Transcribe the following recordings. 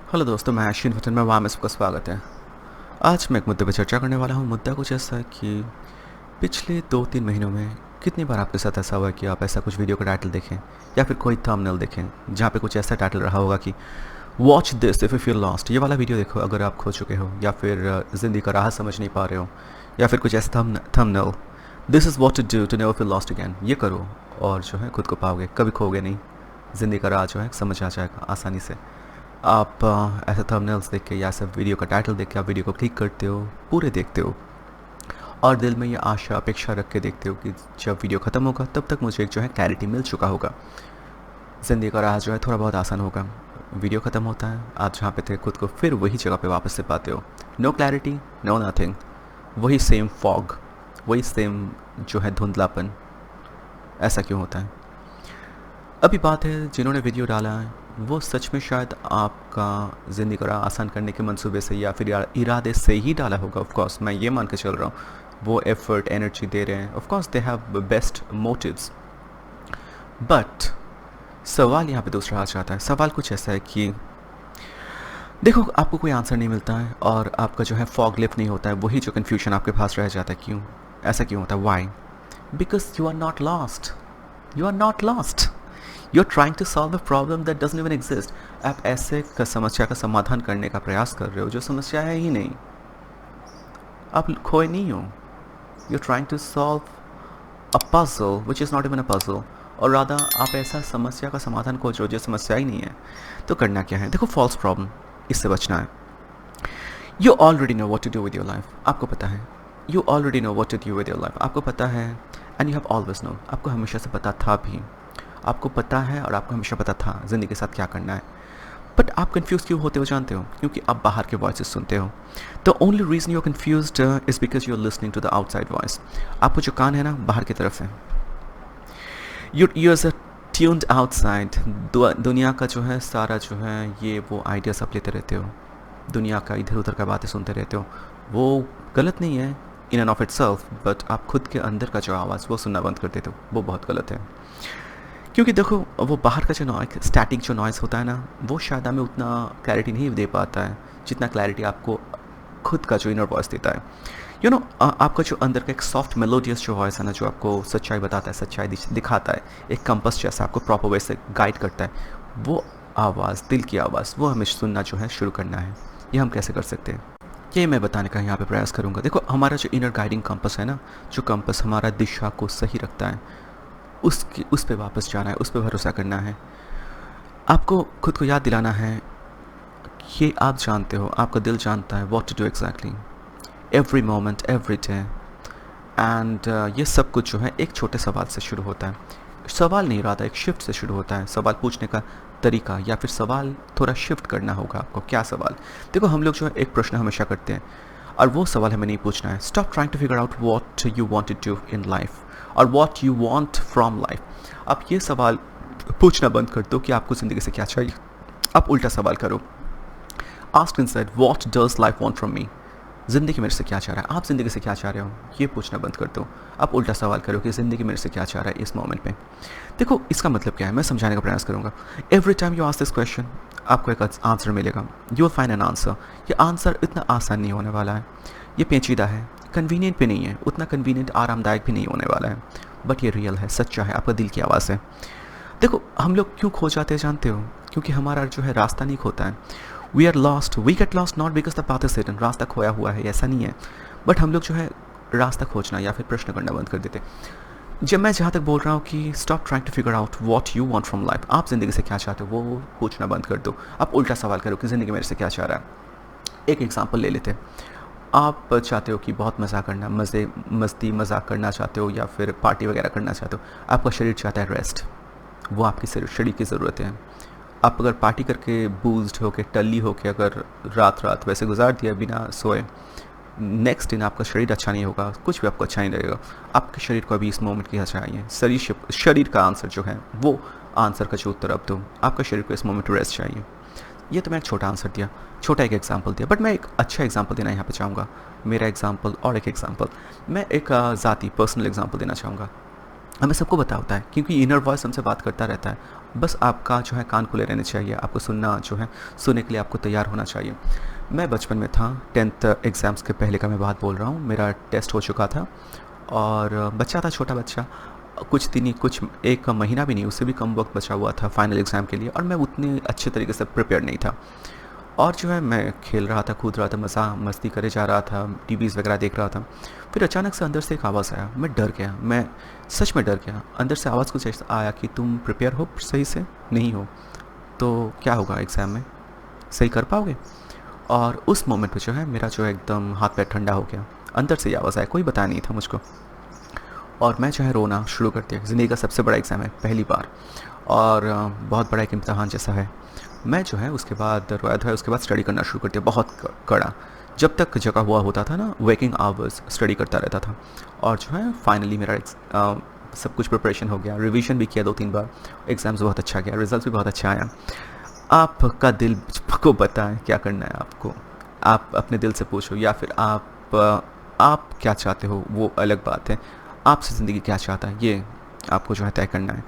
Hello दोस्तों, मैं आशीन वतन में वहाँ में सबका स्वागत है। आज मैं एक मुद्दे पर चर्चा करने वाला हूँ। मुद्दा कुछ ऐसा है कि पिछले 2-3 महीनों में कितनी बार आपके साथ ऐसा हुआ है कि आप ऐसा कुछ वीडियो का टाइटल देखें या फिर कोई थंबनेल देखें जहाँ पे कुछ ऐसा टाइटल रहा होगा कि watch this if you feel lost. ये वाला वीडियो देखो अगर आप खो चुके हो या फिर ज़िंदगी का राह समझ नहीं पा रहे हो, या फिर कुछ ऐसा thumbnail, this is what to do to never feel lost again. ये करो और जो है खुद को पाओगे, कभी खोगे नहीं। ज़िंदगी का राह जो है समझ आ जाएगा आसानी से। आप ऐसे थंबनेल्स देख के या ऐसे वीडियो का टाइटल देख के आप वीडियो को क्लिक करते हो, पूरे देखते हो और दिल में ये आशा अपेक्षा रख के देखते हो कि जब वीडियो ख़त्म होगा तब तक मुझे एक जो है क्लैरिटी मिल चुका होगा, ज़िंदगी का राह जो है थोड़ा बहुत आसान होगा। वीडियो ख़त्म होता है, आप जहाँ पे थे खुद को फिर वही जगह पे वापस से पाते हो। नो क्लैरिटी, नो नथिंग, वही सेम फॉग, वही सेम जो है धुंधलापन। ऐसा क्यों होता है? अभी बात है जिन्होंने वीडियो डाला है वो सच में शायद आपका ज़िंदगी का राह आसान करने के मंसूबे से या फिर इरादे से ही डाला होगा। ऑफ कोर्स मैं ये मान के चल रहा हूँ वो एफर्ट एनर्जी दे रहे हैं। Of course they have best motives, but सवाल यहाँ पे दूसरा आ जाता है। सवाल कुछ ऐसा है कि देखो, आपको कोई आंसर नहीं मिलता है और आपका जो है फॉग लिफ्ट नहीं होता है, वही जो कन्फ्यूजन आपके पास रह जाता है। क्यों ऐसा क्यों होता है? Why? Because you are not lost. You are not lost, you are trying to solve a problem that doesn't even exist. आप ऐसे समस्या का समाधान करने का प्रयास कर रहे हो जो समस्या है ही नहीं। आप खोए नहीं हो। You are trying to solve a puzzle which is not even a puzzle, और राधा आप ऐसा समस्या का समाधान खोज रहे हो जो समस्या ही नहीं है। तो करना क्या है? देखो, फॉल्स प्रॉब्लम, इससे बचना है। You already know what to do with your life, आपको पता है। You already know what to do with your life, आपको पता है। And you have always know, आपको हमेशा से पता था भी। आपको पता है और आपको हमेशा पता था ज़िंदगी के साथ क्या करना है। बट आप कंफ्यूज क्यों होते हो जानते हो? क्योंकि आप बाहर के वॉइसेस सुनते हो। The only reason you are confuse is because you are listening to the outside voice. आपको जो कान है ना, बाहर की तरफ है। You yours a tuned outside. दुनिया का जो है सारा जो है ये वो आइडियाज़ आप लेते रहते हो, दुनिया का इधर उधर का बातें सुनते रहते हो। वो गलत नहीं है in end of it self, but आप खुद के अंदर का जो आवाज़ वो सुनना बंद कर देते हो, वो बहुत गलत है। क्योंकि देखो, वो बाहर का जो नॉइस, स्टैटिक जो नॉइस होता है ना, वो शायद हमें उतना क्लैरिटी नहीं दे पाता है जितना क्लैरिटी आपको खुद का जो इनर वॉइस देता है। यू नो, आपका जो अंदर का एक सॉफ्ट मेलोडियस जो वॉइस है ना, जो आपको सच्चाई बताता है, सच्चाई दिखाता है, एक कंपस जैसा आपको प्रॉपर वे से गाइड करता है, वो आवाज़, दिल की आवाज़, वो हमें सुनना जो है शुरू करना है। ये हम कैसे कर सकते हैं, ये मैं बताने का यहाँ पे प्रयास करूँगा। देखो, हमारा जो इनर गाइडिंग कंपस है ना, जो कंपस हमारा दिशा को सही रखता है, उस पे वापस जाना है, उस पे भरोसा करना है। आपको खुद को याद दिलाना है, ये आप जानते हो, आपका दिल जानता है what to do exactly, every moment, every day. And ये सब कुछ जो है एक छोटे सवाल से शुरू होता है। सवाल नहीं रहा था, एक शिफ्ट से शुरू होता है। सवाल पूछने का तरीका या फिर सवाल थोड़ा शिफ्ट करना होगा आपको। क्या सवाल? देखो, हम लोग जो है एक प्रश्न हमेशा करते हैं और वो सवाल हमें नहीं पूछना है। Stop trying to figure out what you want to do in life और what you want from life. आप ये सवाल पूछना बंद कर दो कि आपको ज़िंदगी से क्या चाहिए। आप उल्टा सवाल करो। Ask instead what does life want from me. ज़िंदगी मेरे से क्या चाह रहा है? आप ज़िंदगी से क्या चाह रहे हो, ये पूछना बंद कर दो। आप उल्टा सवाल करो कि ज़िंदगी मेरे से क्या चाह रहा है इस मोमेंट में। देखो, इसका मतलब क्या है, मैं समझाने का प्रयास करूँगा। Every time you ask this question, आपको एक आंसर मिलेगा। You will find an answer. ये आंसर इतना आसान नहीं होने वाला है, ये पेचीदा है, कन्वीनियंट भी नहीं है, उतना कन्वीनियंट आरामदायक भी नहीं होने वाला है, बट ये रियल है, सच्चा है, आपका दिल की आवाज़ है। देखो, हम लोग क्यों खो जाते हैं जानते हो? क्योंकि हमारा जो है रास्ता नहीं खोता है। We are lost, we get lost not because the path is hidden. रास्ता खोया हुआ है ऐसा नहीं है, बट हम लोग जो है रास्ता खोजना या फिर प्रश्न करना बंद कर देते। जब मैं जहाँ तक बोल रहा हूँ कि stop trying to figure out what you want from life, आप ज़िंदगी से क्या चाहते हो वो पूछना बंद कर दो। आप उल्टा सवाल करो कि ज़िंदगी मेरे से क्या चाह रहा है। एक एग्जांपल ले लेते हैं। आप चाहते हो कि बहुत मज़ा करना, मस्ती मजाक करना चाहते हो या फिर पार्टी वगैरह करना चाहते हो। आपका शरीर चाहता है रेस्ट, वो आपकी शरीर की ज़रूरत है। आप अगर पार्टी करके बूज्ड होके, टल्ली होके अगर रात वैसे गुजार दिया बिना सोए, नेक्स्ट दिन आपका शरीर अच्छा नहीं होगा, कुछ भी आपको अच्छा नहीं लगेगा। आपके शरीर को अभी इस मोमेंट की चाहिए। शरीर का आंसर जो है वो आंसर का जो उत्तर अब दो। आपका शरीर को इस मोमेंट रेस्ट चाहिए। ये तो मैं एक छोटा आंसर दिया, छोटा एक एग्जांपल दिया, बट मैं एक अच्छा एग्जांपल देना यहाँ पे चाहूँगा। मेरा एग्जांपल और एक एग्जांपल, मैं एक ज़ाती पर्सनल एग्जांपल देना चाहूँगा। हमें सबको पता होता है, क्योंकि इनर वॉइस हमसे बात करता रहता है। बस आपका जो है कान खुले रहने चाहिए, आपको सुनना जो है, सुनने के लिए आपको तैयार होना चाहिए। मैं बचपन में था, 10th एग्ज़ाम्स के पहले का मैं बात बोल रहा हूँ। मेरा टेस्ट हो चुका था और बच्चा था, छोटा बच्चा। कुछ दिन ही, कुछ 1 महीना भी नहीं, उससे भी कम वक्त बचा हुआ था फाइनल एग्ज़ाम के लिए, और मैं उतने अच्छे तरीके से प्रिपेयर नहीं था। और जो है मैं खेल रहा था, कूद रहा था, मज़ा मस्ती करे जा रहा था, टीवीज़ वगैरह देख रहा था। फिर अचानक से अंदर से एक आवाज़ आया, मैं डर गया, मैं सच में डर गया। अंदर से आवाज़ कुछ ऐसा आया कि तुम प्रिपेयर हो सही से? नहीं हो तो क्या होगा एग्ज़ाम में, सही कर पाओगे? और उस मोमेंट पे जो है मेरा जो है एकदम हाथ पैर ठंडा हो गया। अंदर से ये आवाज़ आया, कोई बताया नहीं था मुझको, और मैं जो है रोना शुरू कर दिया। ज़िंदगी का सबसे बड़ा एग्ज़ाम है, पहली बार, और बहुत बड़ा एक इम्तिहान जैसा है। मैं जो है उसके बाद रोया धोया, उसके बाद स्टडी करना शुरू कर दिया, बहुत कड़ा। जब तक जगा हुआ होता था ना, वेकिंग आवर्स स्टडी करता रहता था। और जो है फाइनली मेरा सब कुछ प्रिपरेशन हो गया, रिवीजन भी किया 2-3 बार। एग्ज़ाम्स बहुत अच्छा गया, रिजल्ट भी बहुत अच्छा आया। आपका दिल को बताएं क्या करना है आपको। आप अपने दिल से पूछो, या फिर आप क्या चाहते हो वो अलग बात है। आपसे ज़िंदगी क्या चाहता है ये आपको जो है तय करना है।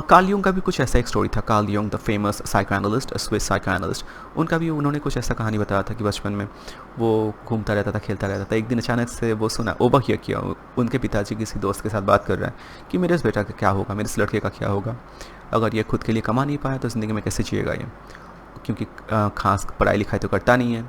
कार्ल यूंग का भी कुछ ऐसा एक स्टोरी था। Carl Jung, the famous psychoanalyst, Swiss psychoanalyst, उनका भी उन्होंने कुछ ऐसा कहानी बताया था कि बचपन में वो घूमता रहता था, खेलता रहता था। एक दिन अचानक से वो सुना, ओवरहियर किया, उनके पिताजी किसी दोस्त के साथ बात कर रहा है कि मेरे इस बेटा का क्या होगा, मेरे इस लड़के का क्या होगा, अगर ये खुद के लिए कमा नहीं पाया तो ज़िंदगी में कैसे जिएगा ये, क्योंकि खास पढ़ाई लिखाई तो करता नहीं है।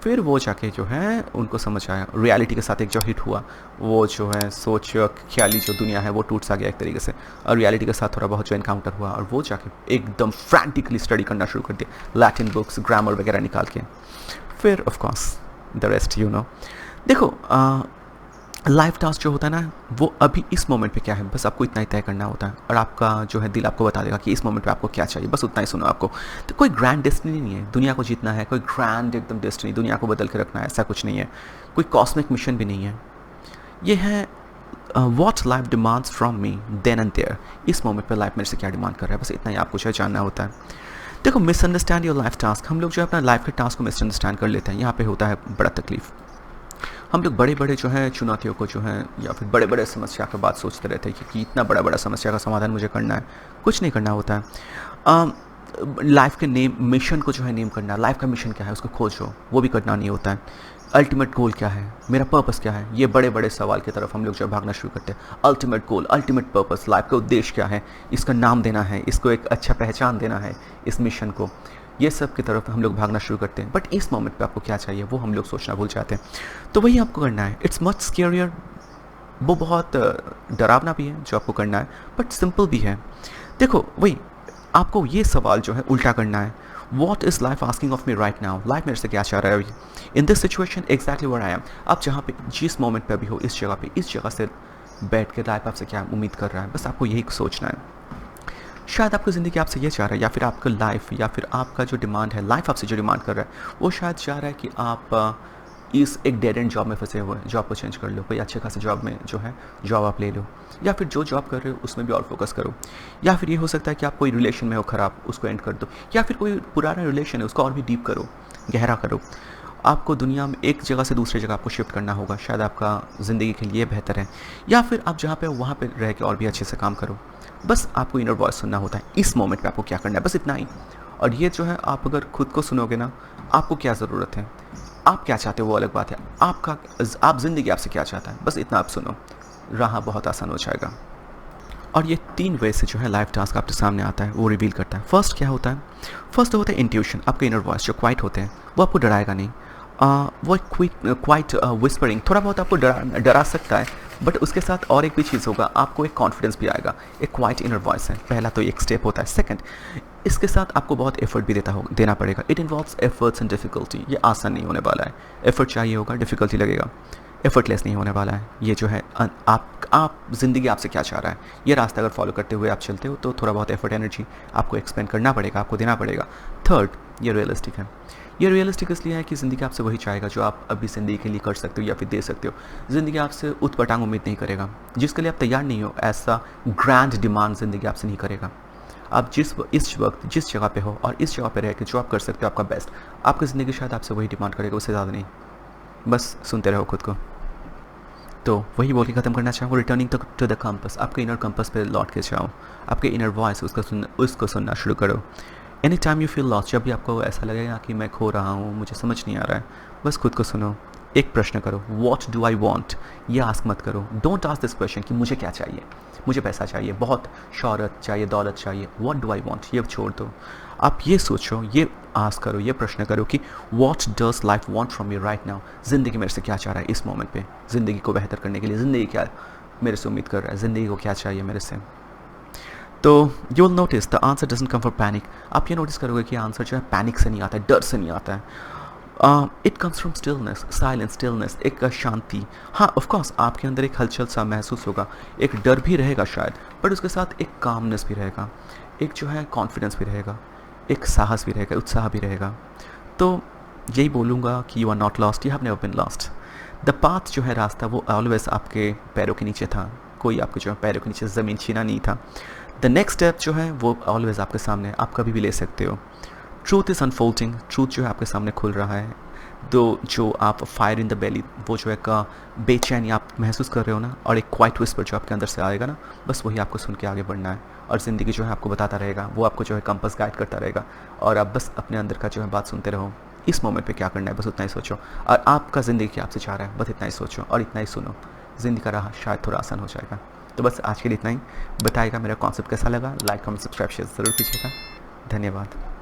फिर वो जाके जो है उनको समझ आया, रियलिटी के साथ एक जो हिट हुआ, वो जो है सोच ख्याली जो दुनिया है वो टूट सा गया एक तरीके से, और रियलिटी के साथ थोड़ा बहुत जो इनकाउंटर हुआ, और वो जाके एकदम फ्रैंटिकली स्टडी करना शुरू कर दिया, लैटिन बुक्स, ग्रामर वगैरह निकाल के। फिर of course the rest you know. देखो, लाइफ टास्क जो होता है ना, वो अभी इस मोमेंट पे क्या है, बस आपको इतना ही तय करना होता है, और आपका जो है दिल आपको बता देगा कि इस मोमेंट पे आपको क्या चाहिए, बस उतना ही सुनो आपको। तो कोई ग्रैंड डेस्टिनी नहीं है दुनिया को जीतना है, कोई ग्रैंड एकदम डेस्टिनी दुनिया को बदल के रखना है, ऐसा कुछ नहीं है। कोई कॉस्मिक मिशन भी नहीं है। ये है what life demands from me then and there. इस मोमेंट पर लाइफ मेरे से क्या डिमांड कर रहा है, बस इतना ही आपको जो है जानना होता है। देखो, मिसअंडरस्टैंड योर लाइफ टास्क। हम लोग जो है अपना लाइफ के टास्क को मिसअंडरस्टैंड कर लेते हैं, यहाँ पे होता है बड़ा तकलीफ। हम लोग बड़े बड़े जो है चुनौतियों को जो है, या फिर बड़े बड़े समस्या के बात सोचते रहते हैं कि इतना बड़ा बड़ा समस्या का समाधान मुझे करना है। कुछ नहीं करना होता है। लाइफ के नेम, मिशन को जो है नेम करना, लाइफ का मिशन क्या है उसको खोजो, वो भी करना नहीं होता है। अल्टीमेट गोल क्या है, मेरा पर्पस क्या है, ये बड़े बड़े सवाल की तरफ हम लोग जो भागना शुरू करते हैं। Ultimate goal, ultimate purpose, life का उद्देश्य क्या है, इसका नाम देना है, इसको एक अच्छा पहचान देना है, इस मिशन को, ये सब की तरफ हम लोग भागना शुरू करते हैं। बट इस मोमेंट पे आपको क्या चाहिए वो हम लोग सोचना भूल जाते हैं। तो वही आपको करना है। इट्स मच स्केरियर, वो बहुत डरावना भी है जो आपको करना है, बट सिंपल भी है। देखो, वही आपको ये सवाल जो है उल्टा करना है, what is life asking of me right now. Life मेरे से क्या चाह रहा है अभी, in this situation exactly where I am. आप जहाँ पे, जिस मोमेंट पे अभी हो, इस जगह पे, इस जगह से बैठ के लाइफ आपसे क्या उम्मीद कर रहा है, बस आपको यही सोचना है। शायद आपकी ज़िंदगी आपसे ये चाह रहा है, या फिर आपका लाइफ, या फिर आपका जो डिमांड है, लाइफ आपसे जो डिमांड कर रहा है, वो शायद चाह रहा है कि आप इस एक डेड एंड जॉब में फंसे हुए हैं, जॉब को चेंज कर लो, कोई अच्छे खासे जॉब में जो है जॉब आप ले लो, या फिर जो जॉब कर रहे हो उसमें भी और फोकस करो। या फिर ये हो सकता है कि आप कोई रिलेशन में हो ख़राब, उसको एंड कर दो, या फिर कोई पुराना रिलेशन है उसको और भी डीप करो, गहरा करो। आपको दुनिया में एक जगह से दूसरी जगह आपको शिफ्ट करना होगा, शायद आपका ज़िंदगी के लिए बेहतर है, या फिर आप जहाँ पे हो वहाँ पे रह के और भी अच्छे से काम करो। बस आपको इनर वॉइस सुनना होता है, इस मोमेंट पे आपको क्या करना है, बस इतना ही। और ये जो है, आप अगर खुद को सुनोगे ना, आपको क्या ज़रूरत है, आप क्या चाहते हो वो अलग बात है, आप ज़िंदगी आपसे क्या चाहता है, बस इतना आप सुनो, राह बहुत आसान हो जाएगा। और ये 3 वे से जो है लाइफ टास्क आपके सामने आता है, वो रिवील करता है। फर्स्ट क्या होता है, फर्स्ट होता है इंट्यूशन, आपके इनर वॉइस जो क्वाइट होते हैं, वो आपको डराएगा नहीं। वो क्वाइट विस्परिंग थोड़ा बहुत आपको डरा सकता है, बट उसके साथ और एक भी चीज़ होगा, आपको एक कॉन्फिडेंस भी आएगा। एक क्वाइट इनर वॉइस है, पहला तो एक स्टेप होता है। सेकंड, इसके साथ आपको बहुत एफर्ट भी देना पड़ेगा। It involves efforts and difficulty. ये आसान नहीं होने वाला है, एफर्ट चाहिए होगा, डिफिकल्टी लगेगा, एफर्टलेस नहीं होने वाला है। ये जो है आप ज़िंदगी आपसे क्या चाह रहा है, ये रास्ता अगर फॉलो करते हुए आप चलते हो तो थोड़ा बहुत एफर्ट, एनर्जी आपको एक्सपेंड करना पड़ेगा, आपको देना पड़ेगा। थर्ड, ये रियलिस्टिक है। ये रियलिस्टिक इसलिए है कि ज़िंदगी आपसे वही चाहेगा जो आप अभी ज़िंदगी के लिए कर सकते हो या फिर दे सकते हो। ज़िंदगी आपसे उतपटांग उम्मीद नहीं करेगा, जिसके लिए आप तैयार नहीं हो, ऐसा ग्रैंड डिमांड ज़िंदगी आपसे नहीं करेगा। आप इस वक्त जिस जगह पे हो और इस जगह पे रह के जो आप कर सकते हो, आपका बेस्ट, आपकी ज़िंदगी शायद आपसे वही डिमांड करेगा, उससे ज़्यादा नहीं। बस सुनते रहो खुद को। तो वही बोल के ख़त्म करना चाहूँ, रिटर्निंग टू द कंपस, आपके इनर कंपस पे लौट के जाओ, आपके इनर वॉइस उसको सुनना शुरू करो। Any time you feel lost, जब भी आपको ऐसा लगेगा कि मैं खो रहा हूँ, मुझे समझ नहीं आ रहा है, बस खुद को सुनो। एक प्रश्न करो, वॉट डू आई वॉन्ट, ये आस्क मत करो। डोंट आस्क दिस क्वेश्चन कि मुझे क्या चाहिए, मुझे पैसा चाहिए, बहुत शौहरत चाहिए, दौलत चाहिए, वॉट डू आई वॉन्ट, ये छोड़ दो। आप ये सोचो, ये आस्क करो, ये प्रश्न करो कि what does life want from me right now, ज़िंदगी मेरे से क्या चाह रहा है इस मोमेंट पे, ज़िंदगी को बेहतर करने के लिए ज़िंदगी क्या मेरे से उम्मीद कर रहा है, ज़िंदगी को क्या चाहिए मेरे से। तो you will notice the answer doesn't come from panic. आप ये नोटिस करोगे कि आंसर जो है पैनिक से नहीं आता है, डर से नहीं आता है। It comes from stillness, silence, stillness, एक शांति। हाँ, ऑफ कोर्स आपके अंदर एक हलचल सा महसूस होगा, एक डर भी रहेगा शायद, बट उसके साथ एक कामनेस भी रहेगा, एक जो है कॉन्फिडेंस भी रहेगा, एक साहस भी रहेगा, उत्साह भी रहेगा। तो यही बोलूँगा कि you are not lost, you have never been lost. The path जो है, रास्ता, वो ऑलवेज आपके पैरों के नीचे था, कोई आपके जो है पैरों के नीचे ज़मीन छीना नहीं था। द नेक्स्ट स्टेप जो है वो ऑलवेज आपके सामने है, आप कभी भी ले सकते हो। ट्रूथ इज़ अनफोल्डिंग, ट्रूथ जो है आपके सामने खुल रहा है। दो जो आप फायर इन द बेली, वो जो है का बेचैनी आप महसूस कर रहे हो ना, और एक क्वाइट विस्पर जो आपके अंदर से आएगा ना, बस वही आपको सुन के आगे बढ़ना है। और ज़िंदगी जो है आपको बताता रहेगा, वो आपको जो है कंपास गाइड करता रहेगा, और आप बस अपने अंदर का जो है बात सुनते रहो। इस मोमेंट पे क्या करना है बस उतना ही सोचो, और आपका ज़िंदगी क्या आपसे चाह रहा है बस इतना ही सोचो और इतना ही सुनो। ज़िंदगी का राह शायद थोड़ा आसान हो जाएगा। तो बस आज के लिए इतना ही। बताइएगा मेरा कॉन्सेप्ट कैसा लगा, लाइक कमेंट सब्सक्राइब शेयर ज़रूर कीजिएगा। धन्यवाद।